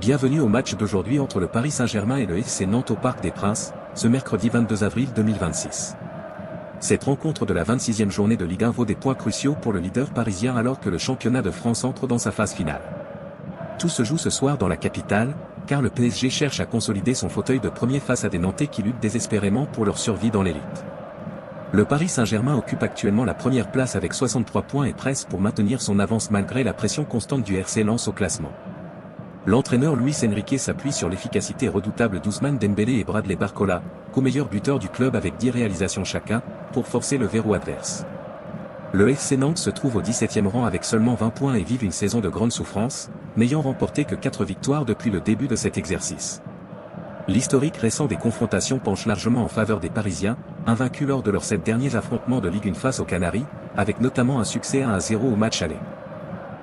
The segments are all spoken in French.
Bienvenue au match d'aujourd'hui entre le Paris Saint-Germain et le FC Nantes au Parc des Princes, ce mercredi 22 avril 2026. Cette rencontre de la 26e journée de Ligue 1 vaut des points cruciaux pour le leader parisien alors que le championnat de France entre dans sa phase finale. Tout se joue ce soir dans la capitale, car le PSG cherche à consolider son fauteuil de premier face à des Nantais qui luttent désespérément pour leur survie dans l'élite. Le Paris Saint-Germain occupe actuellement la première place avec 63 points et presse pour maintenir son avance malgré la pression constante du RC Lens au classement. L'entraîneur Luis Enrique s'appuie sur l'efficacité redoutable d'Ousmane Dembélé et Bradley Barcola, co-meilleurs buteurs du club avec 10 réalisations chacun, pour forcer le verrou adverse. Le FC Nantes se trouve au 17e rang avec seulement 20 points et vive une saison de grande souffrance, n'ayant remporté que 4 victoires depuis le début de cet exercice. L'historique récent des confrontations penche largement en faveur des Parisiens, invaincus lors de leurs 7 derniers affrontements de Ligue 1 face aux Canaries, avec notamment un succès 1-0 au match aller.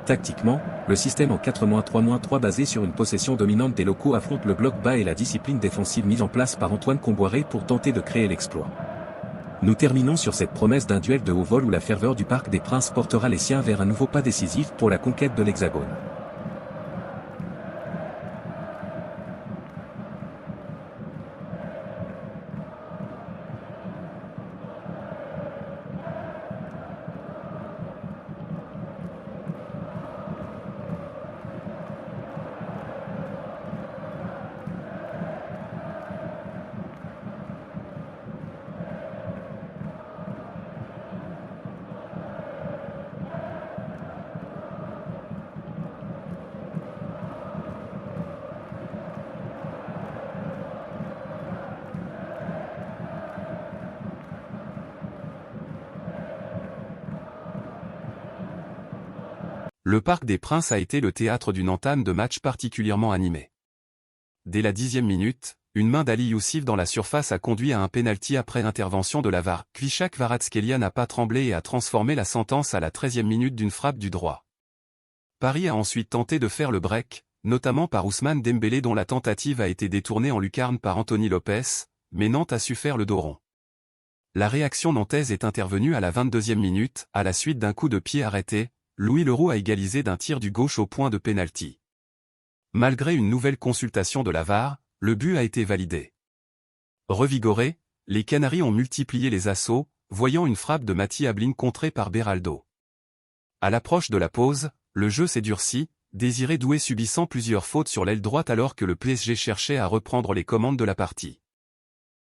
Tactiquement, le système en 4-3-3 basé sur une possession dominante des locaux affronte le bloc bas et la discipline défensive mise en place par Antoine Comboiré pour tenter de créer l'exploit. Nous terminons sur cette promesse d'un duel de haut vol où la ferveur du Parc des Princes portera les siens vers un nouveau pas décisif pour la conquête de l'Hexagone. Le Parc des Princes a été le théâtre d'une entame de match particulièrement animée. Dès la 10e minute, une main d'Ali Youssif dans la surface a conduit à un pénalty après intervention de la VAR. Kvichak Kvaratskhelia n'a pas tremblé et a transformé la sentence à la 13e minute d'une frappe du droit. Paris a ensuite tenté de faire le break, notamment par Ousmane Dembélé dont la tentative a été détournée en lucarne par Anthony Lopes, mais Nantes a su faire le dos rond. La réaction nantaise est intervenue à la 22e minute, à la suite d'un coup de pied arrêté. Louis Leroux a égalisé d'un tir du gauche au point de pénalty. Malgré une nouvelle consultation de la VAR, le but a été validé. Revigorés, les Canaries ont multiplié les assauts, voyant une frappe de Mati Ablin contrée par Beraldo. À l'approche de la pause, le jeu s'est durci, Désiré Doué subissant plusieurs fautes sur l'aile droite alors que le PSG cherchait à reprendre les commandes de la partie.